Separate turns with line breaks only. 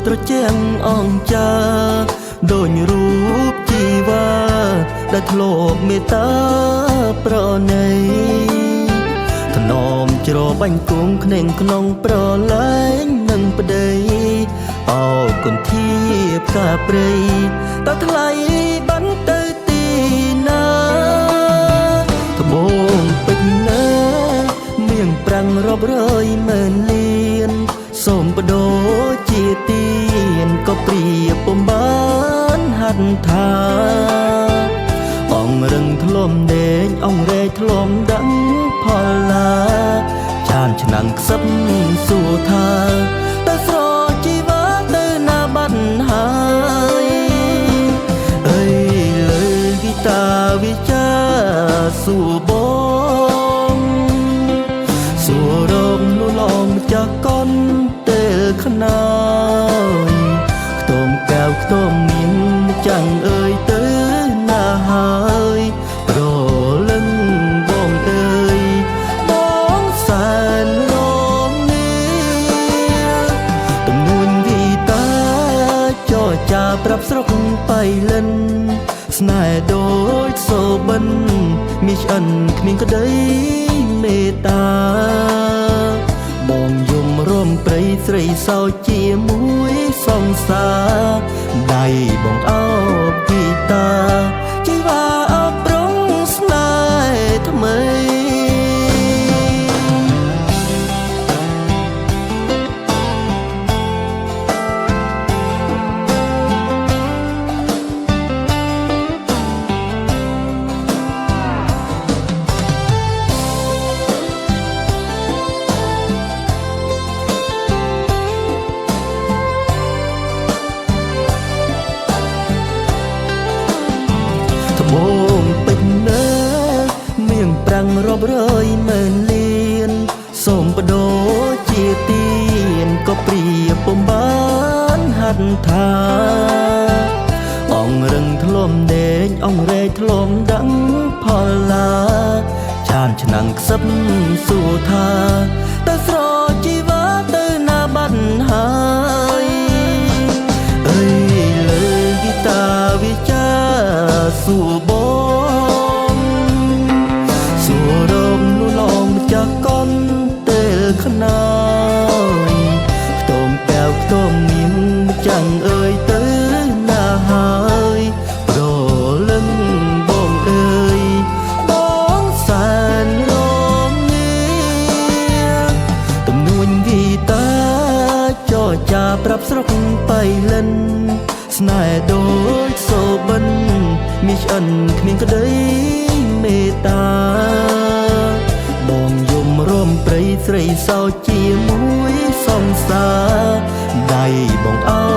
ត្រជាំងអង្ចាដូចរូបជីវ៉ាដែលធ្លាប់មេត្តាប្រណីថ្នមច្របាញ់គង់គ្នេងក្នុងប្រឡែងនឹងប្តីអោគុនធាផ្កាព្រៃតើថ្លៃបានទៅទីណាត្បូងពេជ្រណាមៀងប្រាំងរាប់រយម៉ឺនលានសូមបដូរជាទៀនក៏ព្រៀបពុំបានហាត់ថាអងរឹងធ្លុំដេញអងរែកធ្លុំដឹងផលឡាចានឆ្នាំងខ្សឹបសួរថាតើស្រជីវ៉ាទៅណាបាត់ហើយអើយលើគីតាវិចាសួរបងសួររងលលងម្ចាស់កូនពេលខ្នើយខ្ទមកែវខ្ទមមានចាំងអើយទៅណាហើយប្រលឹងបងអើយបងសែនរងនេះទំនួនវីតាចរចាប្រាប់ស្រុកបៃលិនស្នេហ៍ដូចសូបិនមានឆ្អិនគ្មានក្តីមេត្តាបងយំរំព្រៃស្រីសោជាមួយសង្សារដៃបងអោបគីតាជីវ៉ាអបរងស្នេហ៍ថ្មីបងពេជ្រណាមៀងប្រាំងរាប់រយម៉ឺនលានសូមបដូរជាទៀនក៏ព្រៀបពុំបានហាត់ថាអងរឹងធ្លុំដេញអងរែកធ្លុំដឹងផលឡាចានឆ្នាំងខ្សឹបសួរថាតើស្រជីវ៉ាទៅណាបាត់ហើយអើយលើគីតាវិចាសួរបងសួររងលលងម្ចាស់កូនពេលខ្នើយខ្ទមកែវខ្ទមមានចាំងអើយទៅណាហើយប្រលឹងបងអើយបងសែនរងនេះទំនួញវីតាចរចាប្រាប់ស្រុកបៃលិនស្នេហ៍ដូចសូបិនមានឆ្អិនគ្មានក្តីមេត្តាបងយំរំព្រៃស្រីសោជាមួយសង្សារដៃបងអោ